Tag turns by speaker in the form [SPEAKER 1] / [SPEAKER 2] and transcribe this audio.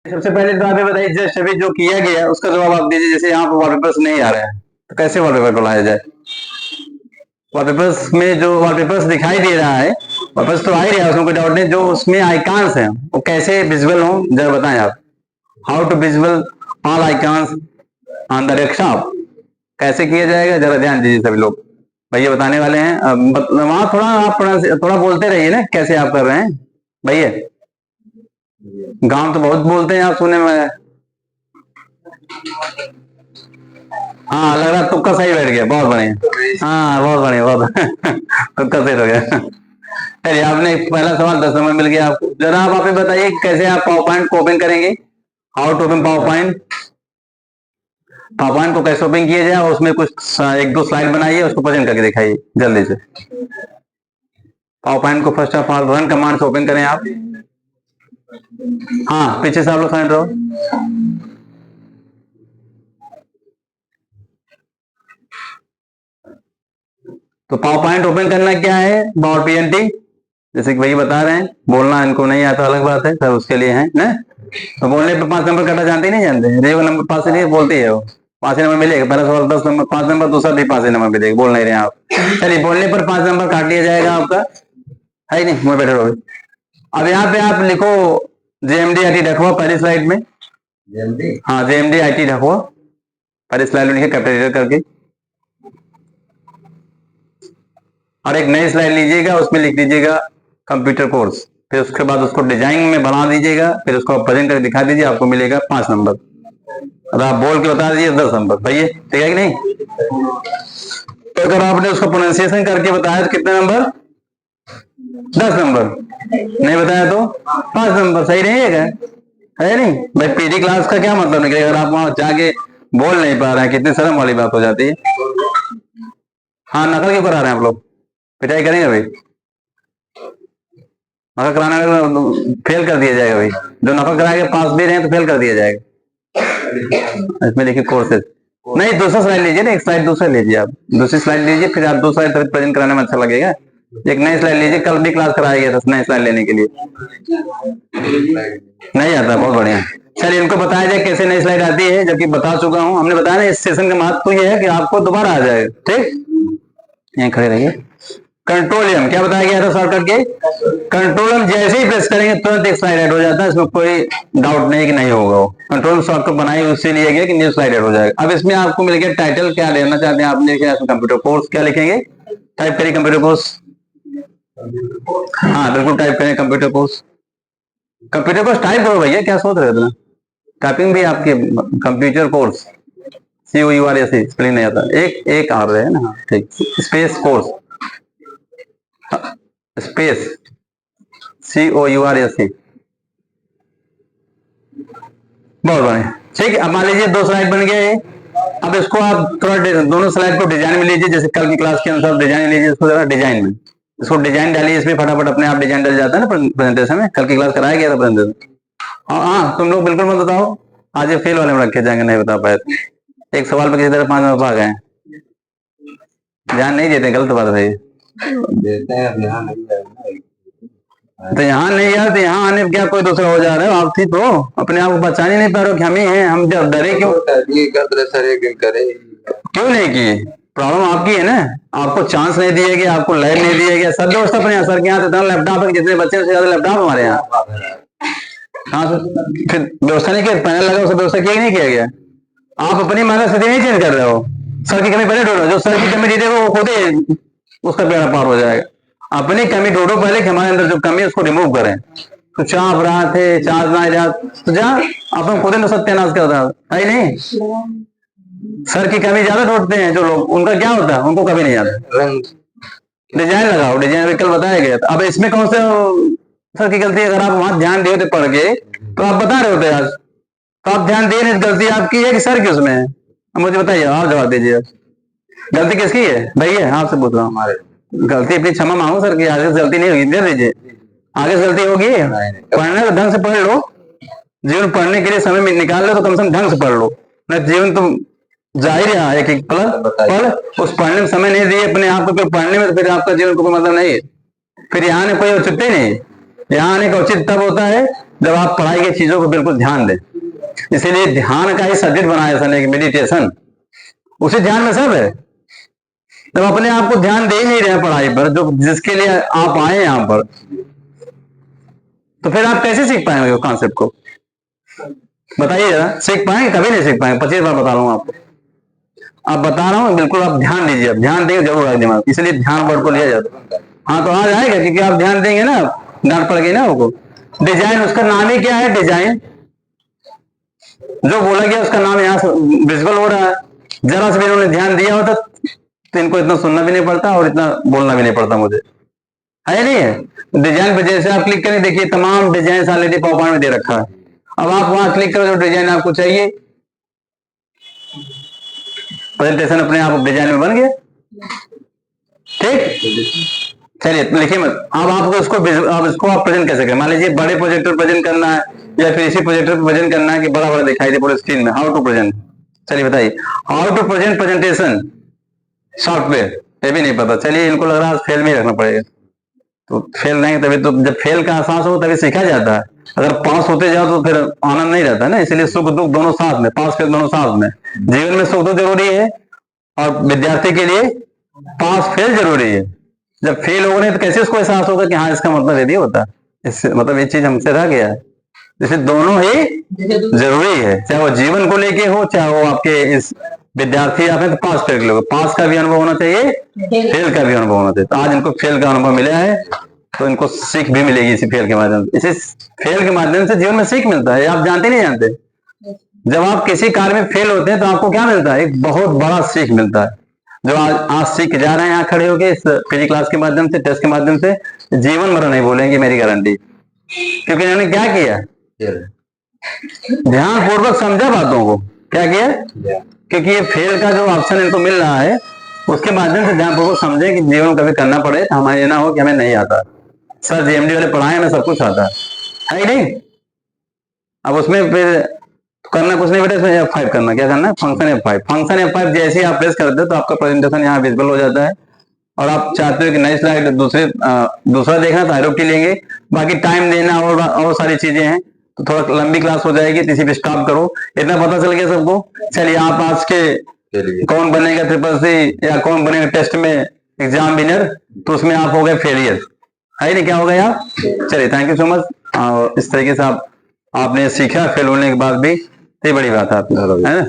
[SPEAKER 1] सबसे पहले तो आप ये बताइए जस्ट अभी जो किया गया उसका जवाब आप दीजिए। जैसे यहाँ पर वॉलपेपर्स नहीं आ रहा है तो कैसे वॉलपेपर को लाया जाए? वॉलपेपर्स में जो वॉलपेपर्स दिखाई दे रहा है, वॉलपेपर्स तो आ ही रहा है, उसमें कोई डाउट नहीं। जो उसमें आइकॉन्स हैं वो कैसे विजुअल हो जरा बताएं आप। How to visual all icons on the desktop, कैसे किया जाएगा जरा ध्यान दीजिए सभी लोग। भैया बताने वाले हैं। वहां थोड़ा आप थोड़ा बोलते रहिए ना, कैसे आप कर रहे हैं भैया। गांव तो बहुत बोलते हैं आप, सुने में। हाँ लग रहा तुक्का सही बैठ गया, बहुत बढ़िया। हाँ बहुत बढ़िया, बहुत तुक्का सही हो गया। चलिए आपने पहला सवाल 10 नंबर मिल गया आपको। जरा आप ही बताइए कैसे आप पावर पॉइंट को ओपन करेंगे। How to open PowerPoint. PowerPoint को कैसे ओपन किया जाए, उसमें कुछ एक दो स्लाइड बनाइए, उसको प्रेजेंट करके दिखाइए जल्दी से। पावर पॉइंट को first of all run command से ओपन करें आप। हाँ पीछे से आप लोग साइड रहो। तो पावर पॉइंट ओपन करना क्या है, पावर पीएनटी, जैसे कि भैया बता रहे हैं। बोलना इनको नहीं आता अलग बात है, सब उसके लिए है ना। तो बोलने पे 5 नंबर कटा जानते ही नहीं जानते, रेव नंबर 5 से नहीं बोलती है वो, 5 नंबर मिलेगा। पहला सवाल 10 नंबर 5 नंबर, दूसरा भी 5 नंबर मिलेगा, बोल नहीं रहे आप। चलिए बोलने पर 5 नंबर काट लिया जाएगा आपका, है नहीं, मैं बैठे रहो। अब यहाँ पे आप लिखो जेएमडी आईटी ढकवा पहली स्लाइड में। हाँ जेएमडी आईटी ढकवा पहली स्लाइड में लिखे कैपिटल करके, और एक नई स्लाइड लीजिएगा, उसमें लिख दीजिएगा कंप्यूटर कोर्स। फिर उसके बाद उसको डिजाइन में बना दीजिएगा, फिर उसको प्रेजेंट करके दिखा दीजिए, आपको मिलेगा 5 नंबर। और आप बोल के बता दीजिए 10 नंबर। भैया ठीक है कि नहीं? तो अगर आपने उसको प्रोनाउंसिएशन करके बताया तो कितने नंबर? 10 नंबर। नहीं बताया तो 5 नंबर। सही नहीं है क्या? है नहीं भाई। पीडी क्लास का क्या मतलब निकलेगा अगर आप वहां जाके बोल नहीं पा रहे हैं, कितनी शर्म वाली बात हो जाती है। हाँ नकल क्यों करा रहे हैं आप लोग? पिटाई करेंगे भाई, नकल कराना फेल कर दिया जाएगा भाई। जो नकल कराएगा पास भी रहे तो फेल कर दिया जाएगा। इसमें देखिए कोर्सेज नहीं, दूसरा स्लाइड लीजिए ना, एक स्लाइड दूसरा लीजिए आप, दूसरी स्लाइड लीजिए, फिर आप दूसरा स्लाइड प्रेजेंट कराने में अच्छा लगेगा। एक नई स्लाइड लीजिए, कल भी क्लास कराया गया था नई स्लाइड लेने के लिए। नहीं आता, बहुत बढ़िया। चलिए इनको बताया जाए कैसे नई स्लाइड आती है, जबकि बता चुका हूं। हमने बताया ना इस सेशन का महत्व तो ये है कि आपको दोबारा आ जाए। ठीक, यहीं खड़े रहिए। कंट्रोल एम क्या बताया गया था शॉर्टकट के? कंट्रोल एम जैसे ही प्रेस करेंगे तुरंत एक स्लाइड ऐड हो जाता है, इसमें कोई डाउट नहीं कि नहीं होगा। वो कंट्रोल शॉर्टकट बनाई उससे लिया गया कि न्यू स्लाइड ऐड हो जाएगा। अब इसमें आपको मिल गया टाइटल, क्या लेना चाहते हैं आपने, कंप्यूटर कोर्स क्या लिखेंगे? टाइप करिए कंप्यूटर कोर्स। हाँ बिल्कुल टाइप करें computer course. Computer course type करो भैया, क्या सोच रहे थे? टाइपिंग भी आपके कंप्यूटर कोर्स, COURS स्पेलिंग नहीं आता, एक एक आ रहे हैं ना। ठीक, स्पेस कोर्स, स्पेस COURS। बहुत बढ़िया। ठीक है, अब मान लीजिए 2 स्लाइड बन गए। अब इसको आप थोड़ा दोनों स्लाइड को डिजाइन में लीजिए, जैसे कल की क्लास के अनुसार डिजाइन लीजिए। इसको जरा डिजाइन में, इसको डिजाइन डालिए, इसमें फटाफट अपने आप डिजाइन डल जाता है ना प्रेजेंटेशन में। कल की क्लास कराया गया था प्रेजेंटेशन। हाँ हाँ तुम लोग बिल्कुल मत बताओ, आज ये फेल वाले में रखे जाएंगे, नहीं बता पाए। एक सवाल पर किसी तरह 5 नंबर आ गए, ध्यान नहीं देते, गलत बात है। देते हैं, ध्यान नहीं। तो यहाँ नहीं यार, तो यहाँ आने क्या कोई दूसरा हो जा रहा है? आप थी तो अपने आप को बचाने नहीं पा रहे हो कि हम ही हैं, हम जब डरे क्यों? सर एक दिन करे क्यों नहीं किए? प्रॉब्लम आपकी है ना, आपको चांस नहीं दिया गया, आपको लाइन नहीं दिया गया। सब दोस्त अपने सर के यहाँ इतना लैपटॉप है, जितने बच्चे से ज्यादा लैपटॉप हमारे यहाँ। हाँ फिर व्यवस्था नहीं किया, पैनल लगा उसका व्यवस्था किया नहीं किया गया। आप अपनी मानव स्थिति नहीं चेंज कर रहे हो, सर की कमी पहले ढूंढो। जो सर की कमी दे देगा वो खुद ही उसका बेड़ा पार हो जाएगा। अपनी कमी ढूंढो पहले कि हमारे अंदर जो कमी है उसको रिमूव करें। तो चाप रहा थे चार्ज ना जात तो जा अपन खुद सत्यानाश करता है नहीं। सर की कमी ज्यादा ढूंढते हैं जो लोग, उनका क्या होता है, उनको कभी नहीं आता। डिजाइन लगाओ, डिजाइन विकल्प बताया गया। अब इसमें कौन से सर की गलती? अगर आप वहां ध्यान दिए थे पढ़ के तो आप बता रहे होते आज, तो आप ध्यान दिए नहीं, गलती आपकी है कि सर की उसमें है? मुझे बताइए, आप जवाब दीजिए। गलती किसकी है भैया? आपसे पूछ रहा हूँ। हमारे गलती अपनी क्षमा मांगो सर की, आगे से गलती नहीं होगी, दे दीजिए। आगे से गलती होगी, पढ़ने का ढंग से पढ़ लो। जीवन पढ़ने के लिए समय में निकाल लो तो कम से कम ढंग से पढ़ लो। न जीवन तुम जाहिर है एक एक पढ़, उस पढ़ने में समय नहीं दिए अपने आप को पढ़ने में, तो फिर आपका जीवन को कोई मतलब नहीं है। फिर यहाँ आने कोई औचित्य नहीं। यहाँ आने का औचित्य तब होता है जब आप पढ़ाई की चीजों को बिल्कुल ध्यान दें। इसीलिए ध्यान का ही सब्जेक्ट बनाया सर ने, मेडिटेशन, उसी ध्यान में सब है। जब अपने आप को ध्यान दे ही नहीं रहे पढ़ाई पर, जो जिसके लिए आप आए यहाँ पर, तो फिर आप कैसे सीख पाएंगे उस कॉन्सेप्ट को? बताइए जरा, सीख पाएंगे? कभी नहीं सीख पाएंगे। 25 बार बता रहा हूँ आपको, आप बता रहा हूँ, बिल्कुल आप ध्यान दीजिए। आप ध्यान देंगे जरूर आएगा दिमाग, इसलिए ध्यान वर्ड को लिया जाता है। हाँ तो आ जाएगा, क्योंकि आप ध्यान देंगे ना, डांट पड़ गई ना आपको। डिजाइन, उसका नाम ही क्या है? डिजाइन। जो बोला गया उसका नाम यहाँ विजुअल हो रहा है। जरा से भी इन्होंने ध्यान दिया होता तो इनको इतना सुनना भी नहीं पड़ता और इतना बोलना भी नहीं पड़ता मुझे, है नहीं है? डिजाइन पे जैसे आप क्लिक करें, देखिए तमाम डिजाइन ऑलरेडी पावर में दे रखा है। अब आप वहां क्लिक करो जो डिजाइन आपको चाहिए, प्रेजेंटेशन अपने आप डिजाइन में बन गया। ठीक, चलिए लिखिए मत। अब आपको इसको, अब इसको आप प्रेजेंट कैसे करें? मान लीजिए बड़े प्रोजेक्टर प्रेजेंट करना है, या फिर इसी प्रोजेक्टर पर प्रेजेंट करना है कि बड़ा बड़ा दिखाई दे पूरे स्क्रीन में। हाउ टू प्रेजेंट, चलिए बताइए, how to present presentation software. ये भी नहीं पता, चलिए इनको लग रहा है फेल में ही रखना पड़ेगा। तो फेल नहीं, तभी तो, जब फेल का एहसास हो तभी सीखा जाता है। अगर पास होते जाओ तो फिर आनंद नहीं रहता ना। इसलिए सुख दुख दोनों साथ में, पास फेल दोनों साथ में। जीवन में सुख दुख जरूरी है, और विद्यार्थी के लिए पास फेल जरूरी है। जब फेल हो गए तो कैसे उसको एहसास होगा कि हाँ इसका मतलब यदि होता है, इससे मतलब ये चीज हमसे रह गया है। जैसे दोनों ही जरूरी है, चाहे वो जीवन को लेके हो, चाहे वो आपके इस विद्यार्थी आप हैं तो पास फेल लोग, पास का भी अनुभव होना चाहिए, फेल का भी अनुभव होना चाहिए। तो आज इनको फेल का अनुभव मिला है, तो इनको सीख भी मिलेगी इसी फेल के माध्यम से। इसी फेल के माध्यम से जीवन में सीख मिलता है। आप जानते नहीं जानते, जब आप किसी कार्य में फेल होते हैं तो आपको क्या मिलता है? एक बहुत बड़ा सीख मिलता है, जो आज सीख जा रहे हैं यहाँ खड़े होके इस पीजी क्लास के माध्यम से, टेस्ट के माध्यम से। जीवन भर नहीं भूलेंगे, मेरी गारंटी, क्योंकि इन्होंने क्या किया? ध्यान पूर्वक समझा बातों को। क्या किया? क्योंकि ये फेल का जो ऑप्शन इनको मिल रहा है, उसके माध्यम से ध्यान पूर्वक समझे कि जीवन कभी करना पड़े तो हमारे ये ना हो कि हमें नहीं आता। सर जीएमडी वाले पढ़ाए, हमें सब कुछ आता है कि नहीं? अब उसमें फिर करना कुछ नहीं बेटा, इसमें F5 करना, क्या करना है? Function F5। फंक्शन F5 जैसे ही आप प्रेस करते हो तो आपका प्रेजेंटेशन यहाँ विजिबल हो जाता है। और आप चाहते हो कि नई स्लाइड दूसरा देखना तो एरो की लेंगे। बाकी टाइम देना और सारी चीजें हैं, तो थोड़ा लंबी क्लास हो जाएगी, तो इसी पे स्टॉप करो। इतना पता चल गया सबको? चलिए, आप आज के कौन बनेगा CCC या कौन बनेगा टेस्ट में एग्जाम विनर, तो उसमें आप हो गए फेलियर, है नहीं? क्या हो गया आप? चलिए, थैंक यू सो मच। इस तरीके से आपने सीखा फेल होने के बाद भी, ये बड़ी बात है, है ना?